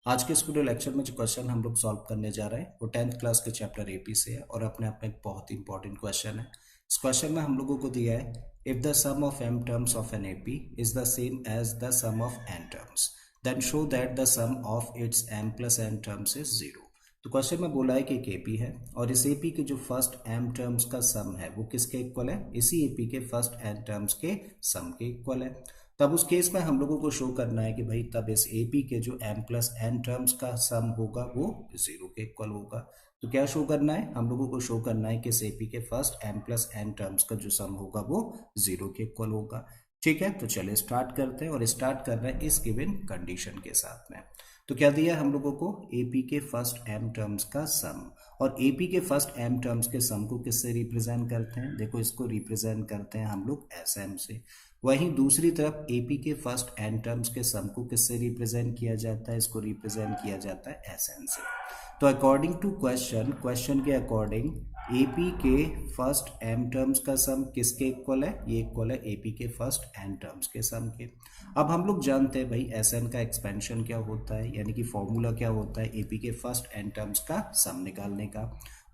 आज के इस वीडियो लेक्चर में जो क्वेश्चन हम लोग सॉल्व करने जा रहे हैं वो 10th क्लास के चैप्टर एपी से है और अपने आप में एक बहुत ही इंपॉर्टेंट क्वेश्चन है। इस क्वेश्चन में हम लोगों को दिया है if the sum of m terms of an AP is the same as the sum of n terms then show that the sum of its m plus n terms is zero. तो question में बोला है कि एक AP है और इस AP के जो फर्स्ट m टर्म्स का सम है वो किसके इक्वल है, इसी एपी के फर्स्ट n टर्म्स के सम के इक्वल है। तब उस केस में हम लोगों को शो करना है कि भाई तब इस एपी के जो m प्लस एन टर्म्स का सम होगा वो जीरो के इक्वल होगा। तो क्या शो करना है, हम लोगों को शो करना है कि इस एपी के first m plus n terms का जो सम होगा वो जीरो के इक्वल होगा। ठीक है, तो चलिए स्टार्ट करते हैं और स्टार्ट कर रहे हैं इस गिवन कंडीशन के साथ में। तो क्या दिया हम लोगों को, एपी के फर्स्ट m टर्म्स का सम, और एपी के फर्स्ट m टर्म्स के सम को किससे रिप्रेजेंट करते हैं, देखो इसको रिप्रेजेंट करते हैं हम लोग sm से। वहीं दूसरी तरफ एपी के फर्स्ट n टर्म्स के सम को किससे रिप्रेजेंट किया जाता है, इसको रिप्रेजेंट किया जाता है sn से। तो अकॉर्डिंग टू क्वेश्चन के अकॉर्डिंग एपी के फर्स्ट m टर्म्स का सम किसके इक्वल है, ये इक्वल है एपी के फर्स्ट n टर्म्स के सम के। अब हम लोग जानते हैं भाई sn का एक्सपेंशन क्या होता है, यानी कि फॉर्मूला क्या होता है एपी के फर्स्ट n टर्म्स का सम निकालने का।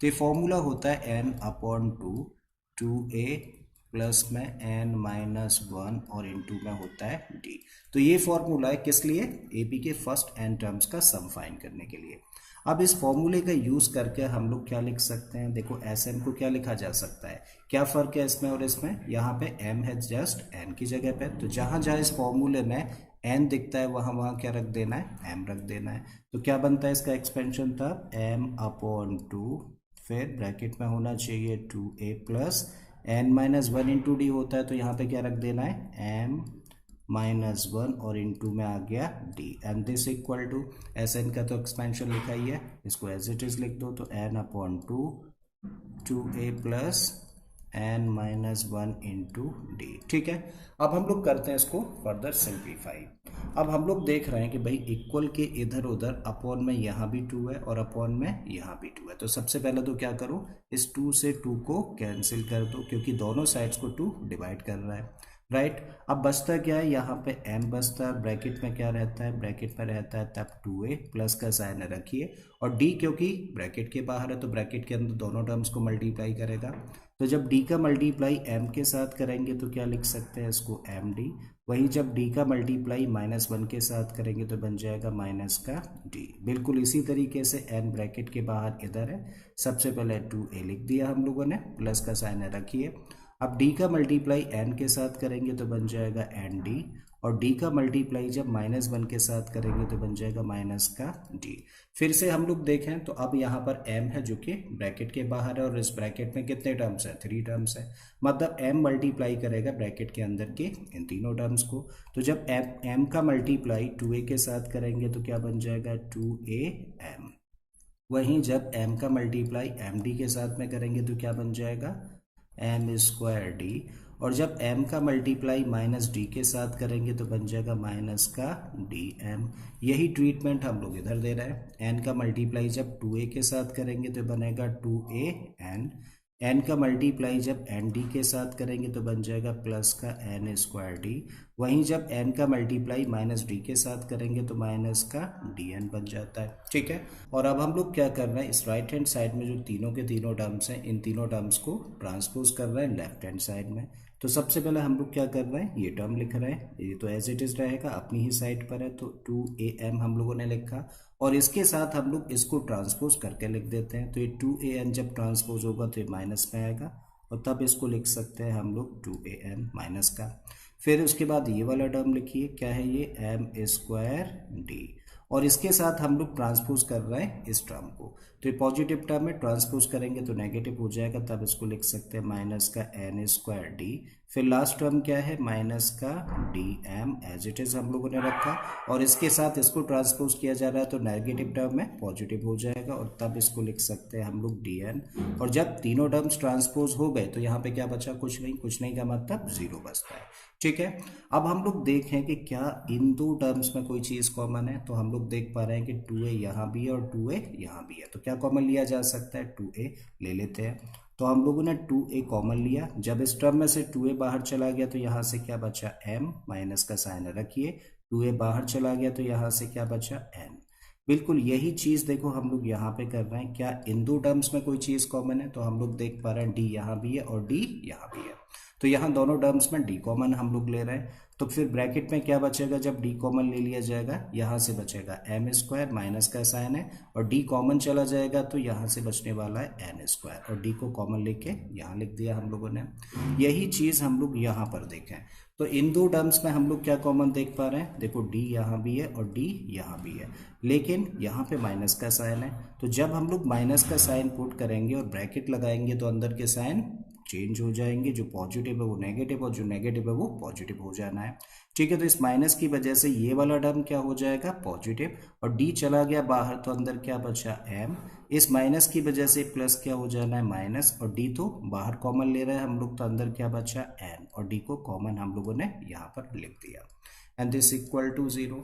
तो ये फॉर्मूला होता है n upon two a plus में n माइनस वन और इनटू में होता है d। तो ये फॉर्मूला है किस लिए, एपी के फर्स्ट n टर्म्स का सम फाइंड करने के लिए। अब इस फॉर्मूले का यूज करके हम लोग क्या लिख सकते हैं, देखो sn को क्या लिखा जा सकता है, क्या फर्क है इसमें और इसमें, यहाँ पे m है जस्ट n की जगह पे, तो जहां जहां इस फॉर्मूले में n दिखता है वहां वहां क्या रख देना है, m रख देना है। तो क्या बनता है इसका एक्सपेंशन था m अपॉन टू, फिर ब्रैकेट में होना चाहिए 2a plus n minus one into D होता है, तो यहाँ पे क्या रख देना है m माइनस वन और इंटू में आ गया d and this equal to sn का तो एक्सपेंशन लिखा ही है, इसको एज इट इज लिख दो। तो n upon two a plus n minus one into d. ठीक है, अब हम लोग करते हैं इसको फर्दर सिंप्लीफाई। अब हम लोग देख रहे हैं कि भाई इक्वल के इधर उधर अपॉन में यहाँ भी 2 है और अपॉन में यहाँ भी 2 है। तो सबसे पहले तो क्या करो, इस 2 से 2 को कैंसिल कर दो क्योंकि दोनों साइड्स को 2 डिवाइड कर रहा है, राइट। अब बचता क्या है, यहाँ पे m बचता है, ब्रैकेट में क्या रहता है, ब्रैकेट में रहता है तब 2a प्लस का साइन रखिए, और d क्योंकि ब्रैकेट के बाहर है तो ब्रैकेट के अंदर दोनों टर्म्स को मल्टीप्लाई करेगा। तो जब d का मल्टीप्लाई m के साथ करेंगे तो क्या लिख सकते हैं इसको md, वहीं जब d का मल्टीप्लाई माइनस वन के साथ करेंगे तो बन जाएगा माइनस का d। बिल्कुल इसी तरीके से n ब्रैकेट के बाहर इधर है, सबसे पहले 2a लिख दिया हम लोगों ने, प्लस का साइन रखिए। अब d का मल्टीप्लाई n के साथ करेंगे तो बन जाएगा nd, और d का मल्टीप्लाई जब माइनस वन के साथ करेंगे तो बन जाएगा माइनस का d। फिर से हम लोग देखें तो अब यहाँ पर m है जो कि ब्रैकेट के बाहर है और इस ब्रैकेट में कितने टर्म्स है, 3 टर्म्स है, मतलब m मल्टीप्लाई करेगा ब्रैकेट के अंदर के इन तीनों टर्म्स को। तो जब m का मल्टीप्लाई 2a के साथ करेंगे तो क्या बन जाएगा 2am, वहीं जब m का मल्टीप्लाई md के साथ में करेंगे तो क्या बन जाएगा एम स्क्वायर डी, और जब m का मल्टीप्लाई माइनस डी के साथ करेंगे तो बन जाएगा माइनस का डी एम। यही ट्रीटमेंट हम लोग इधर दे रहे हैं, n का मल्टीप्लाई जब 2a के साथ करेंगे तो बनेगा 2an, n का मल्टीप्लाई जब nd के साथ करेंगे तो बन जाएगा प्लस का n स्क्वायर डी, वहीं जब n का मल्टीप्लाई माइनस डी के साथ करेंगे तो माइनस का dn बन जाता है। ठीक है, और अब हम लोग क्या कर रहे हैं, इस राइट हैंड साइड में जो तीनों के तीनों टर्म्स हैं इन तीनों टर्म्स को ट्रांसपोज कर रहे हैं लेफ्ट हैंड साइड में। तो सबसे पहले हम लोग क्या कर रहे हैं, ये टर्म लिख रहे हैं, ये तो एज इट इज रहेगा, अपनी ही साइड पर है, तो 2am हम लोगों ने लिखा और इसके साथ हम लोग इसको ट्रांसपोज करके लिख देते हैं। तो ये 2an जब ट्रांसपोज होगा तो ये माइनस में आएगा और तब इसको लिख सकते हैं हम लोग 2an माइनस का। फिर उसके बाद ये वाला टर्म लिखिए, क्या है ये m स्क्वायर डी, और इसके साथ हम लोग ट्रांसपोज कर रहे हैं इस टर्म को, तो ये पॉजिटिव टर्म में ट्रांसपोज करेंगे तो नेगेटिव हो जाएगा, तब इसको लिख सकते हैं माइनस का n स्क्वायर डी। फिर लास्ट टर्म क्या है, माइनस का d m, as it is हम लोगों ने रखा, और इसके साथ इसको ट्रांसपोज किया जा रहा है तो नेगेटिव टर्म में पॉजिटिव हो जाएगा और तब इसको लिख सकते हैं हम लोग डी एन। और जब तीनों टर्म्स ट्रांसपोज हो गए तो यहाँ पे क्या बचा, कुछ नहीं, कुछ नहीं का मतलब जीरो बचता है। ठीक है, अब हम लोग देखें कि क्या इन दो टर्म्स में कोई चीज़ कॉमन है, तो हम लोग देख पा रहे हैं कि 2a यहाँ भी है और 2a यहाँ भी है, तो क्या कॉमन लिया जा सकता है, 2a ले लेते हैं। तो हम लोगों ने 2a कॉमन लिया, जब इस टर्म में से 2a बाहर चला गया तो यहाँ से क्या बचा m, माइनस का साइन रखिए, 2a बाहर चला गया तो यहाँ से क्या बचा n, बिल्कुल यही चीज देखो हम लोग यहाँ पे कर रहे हैं। क्या इन दो टर्म्स में कोई चीज कॉमन है? तो हम लोग देख पा रहे हैं डी यहाँ भी है और डी यहाँ भी है, तो यहाँ दोनों टर्म्स में डी कॉमन हम लोग ले रहे हैं। तो फिर ब्रैकेट में क्या बचेगा जब डी कॉमन ले लिया जाएगा? यहाँ से बचेगा एम स्क्वायर, माइनस का साइन है और डी कॉमन चला जाएगा तो यहाँ से बचने वाला है एन स्क्वायर, और डी को कॉमन लेके यहाँ लिख दिया हम लोगों ने। यही चीज हम लोग यहाँ पर देखें तो इन दो टर्म्स में हम लोग क्या कॉमन देख पा रहे हैं? देखो डी यहाँ भी है और डी यहाँ भी है, लेकिन यहाँ पे माइनस का साइन है। तो जब हम लोग माइनस का साइन पुट करेंगे और ब्रैकेट लगाएंगे तो अंदर के साइन चेंज हो जाएंगे, जो पॉजिटिव है वो नेगेटिव और जो नेगेटिव है वो पॉजिटिव हो जाना है। ठीक है, तो इस माइनस की वजह से ये वाला टर्म क्या हो जाएगा? पॉजिटिव, और डी चला गया बाहर तो अंदर क्या बचा? एम। इस माइनस की वजह से प्लस क्या हो जाना है? माइनस, और डी तो बाहर कॉमन ले रहे हैं हम लोग तो अंदर क्या बचा? एन, और डी को कॉमन हम लोगों ने यहाँ पर लिख दिया एंड दिस इक्वल टू 0।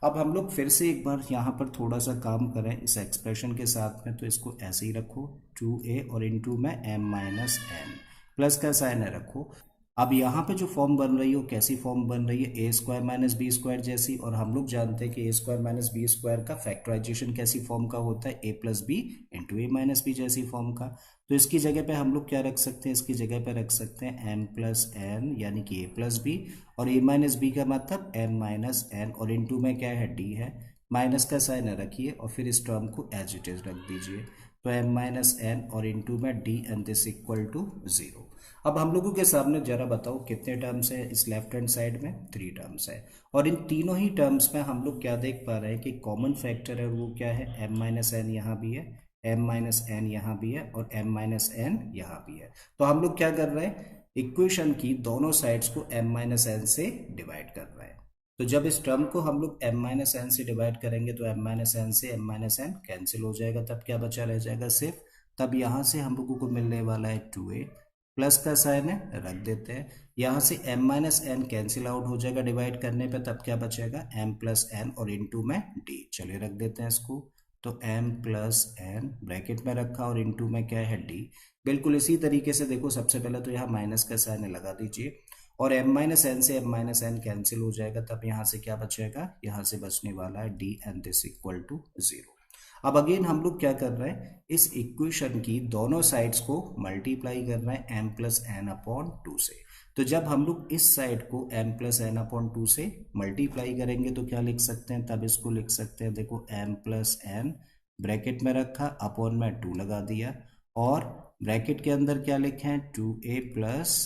अब हम लोग फिर से एक बार यहाँ पर थोड़ा सा काम करें इस एक्सप्रेशन के साथ में, तो इसको ऐसे ही रखो 2a और इनटू में m माइनस n, प्लस का साइन है रखो। अब यहाँ पे जो फॉर्म बन रही है वो कैसी फॉर्म बन रही है? ए स्क्वायर माइनस बी स्क्वायर जैसी, और हम लोग जानते हैं कि ए स्क्वायर माइनस बी स्क्वायर का फैक्टराइजेशन कैसी फॉर्म का होता है? ए प्लस बी इंटू ए माइनस बी जैसी फॉर्म का। तो इसकी जगह पे हम लोग क्या रख सकते हैं? इसकी जगह पे रख सकते हैं एम प्लस एन यानी कि ए प्लस बी, और ए माइनस बी का मतलब एम माइनस एन, और इंटू में क्या है? डी है, माइनस का साइन रखिए और फिर इस टर्म को एज इट इज रख दीजिए, तो एम माइनस एन और इंटू में d and this equal to 0। अब हम लोगों के सामने जरा बताओ कितने टर्म्स है इस लेफ्ट हैंड साइड में? 3 टर्म्स है, और इन तीनों ही टर्म्स में हम लोग क्या देख पा रहे हैं कि कॉमन फैक्टर है वो क्या है? एम माइनस एन यहाँ भी है, एम माइनस एन यहाँ भी है और एम माइनस एन यहाँ भी है। तो हम लोग क्या कर रहे हैं? इक्वेशन की दोनों साइड्स को एम माइनस एन से डिवाइड कर रहे हैं। तो जब इस टर्म को हम लोग m माइनस एन से डिवाइड करेंगे तो m माइनस एन से m माइनस एन कैंसिल हो जाएगा, तब क्या बचा रह जाएगा? सिर्फ। तब यहाँ से हम लोगों को मिलने वाला है 2a, प्लस का साइन है रख देते हैं, यहाँ से m minus n cancel out हो जाएगा डिवाइड करने पे, तब क्या बचेगा? m प्लस एन और इनटू में d, चलिए रख देते हैं इसको। तो m प्लस एन ब्रैकेट में रखा और इनटू में क्या है? d। बिल्कुल इसी तरीके से देखो, सबसे पहले तो यहाँ माइनस का साइन लगा दीजिए और m माइनस एन से m माइनस एन कैंसिल हो जाएगा, तब यहाँ से क्या बचेगा? यहाँ से बचने वाला है d and this equal to 0। अब अगेन हम लोग क्या कर रहे हैं? इस इक्वेशन की दोनों साइड्स को मल्टीप्लाई कर रहे हैं m प्लस एन अपॉन 2 से। तो जब हम लोग इस साइड को m प्लस एन अपॉन 2 से मल्टीप्लाई करेंगे तो क्या लिख सकते हैं? तब इसको लिख सकते हैं, देखो m प्लस एन ब्रैकेट में रखा, अपॉन में 2 लगा दिया, और ब्रैकेट के अंदर क्या लिखे हैं? 2a plus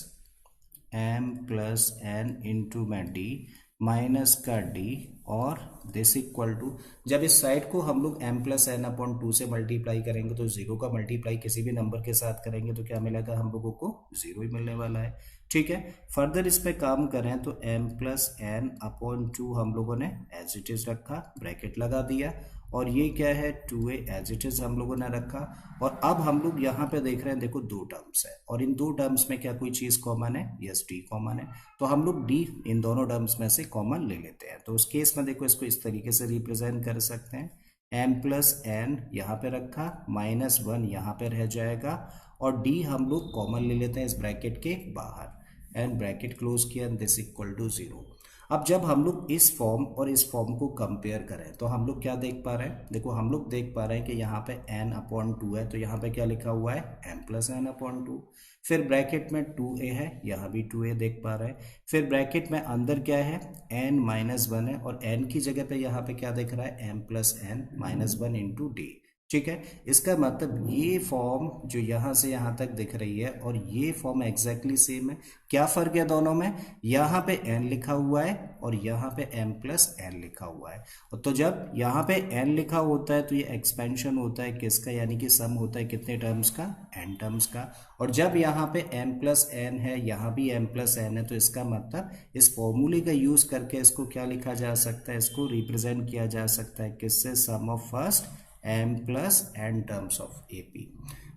m plus n into में डी माइनस का डी, और दिस इक्वल टू, जब इस साइड को हम लोग m प्लस एन अपॉन 2 से मल्टीप्लाई करेंगे तो 0 का मल्टीप्लाई किसी भी नंबर के साथ करेंगे तो क्या मिलेगा? हम लोगों को 0 ही मिलने वाला है। ठीक है, फर्दर इस पे काम करें तो m प्लस एन अपॉन 2 हम लोगों ने एज इट इज रखा, ब्रैकेट लगा दिया, और ये क्या है? 2a एज इट इज हम लोगों ने रखा। और अब हम लोग यहाँ पे देख रहे हैं, देखो 2 टर्म्स है और इन 2 टर्म्स में क्या कोई चीज कॉमन है? यस, d कॉमन है, तो हम लोग d इन दोनों टर्म्स में से कॉमन ले लेते हैं। तो उस केस में देखो इसको इस तरीके से रिप्रेजेंट कर सकते हैं, m प्लस एन यहाँ पे रखा, माइनस 1 यहाँ पे रह जाएगा, और d हम लोग कॉमन ले लेते हैं इस ब्रैकेट के बाहर, एंड ब्रैकेट क्लोज किया, दिस इक्वल टू 0। अब जब हम लोग इस फॉर्म और इस फॉर्म को कंपेयर करें तो हम लोग क्या देख पा रहे हैं? देखो हम लोग देख पा रहे हैं कि यहाँ पे n अपॉन 2 है, तो यहाँ पे क्या लिखा हुआ है? m plus n upon 2। फिर ब्रैकेट में 2a है, यहाँ भी 2a देख पा रहे हैं। फिर ब्रैकेट में अंदर क्या है? n माइनस 1 है, और n की जगह पे यहाँ पे क्या दिख रहा है? m plus n minus 1 into d. ठीक है, इसका मतलब ये फॉर्म जो यहाँ से यहाँ तक दिख रही है और ये फॉर्म एग्जैक्टली सेम है। क्या फर्क है दोनों में? यहाँ पे n लिखा हुआ है और यहाँ पे m प्लस एन लिखा हुआ है। तो जब यहाँ पे n लिखा होता है तो ये एक्सपेंशन होता है किसका? यानी कि सम होता है कितने टर्म्स का? n टर्म्स का। और जब यहाँ पे m प्लस एन है, यहाँ भी m प्लस एन है, तो इसका मतलब इस फॉर्मूले का यूज करके इसको क्या लिखा जा सकता है? इसको रिप्रेजेंट किया जा सकता है किससे? Sum of first m plus n terms of AP,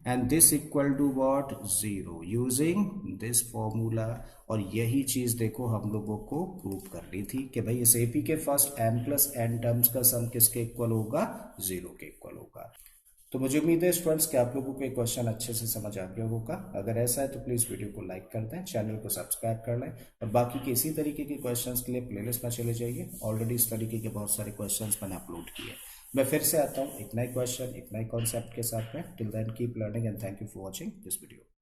and this equal to what? 0 using this formula। और यही चीज देखो हम लोगों को प्रूव करनी थी कि भाई इस AP के first m plus n terms का सम किसके इक्वल होगा? 0 के इक्वल होगा। तो मुझे उम्मीद है स्टूडेंट्स कि आप लोगों को ये क्वेश्चन अच्छे से समझ आ गया होगा। अगर ऐसा है तो प्लीज़ वीडियो को लाइक कर दें, चैनल को सब्सक्राइब कर लें, और बाकी के इसी तरीके के क्वेश्चंस के लिए प्लेलिस्ट में चले जाइए। ऑलरेडी इस तरीके के बहुत सारे क्वेश्चंस मैंने अपलोड किए। मैं फिर से आता हूँ एक नए क्वेश्चन एक नए कॉन्सेप्ट के साथ में। Till then keep learning and thank you for watching this video.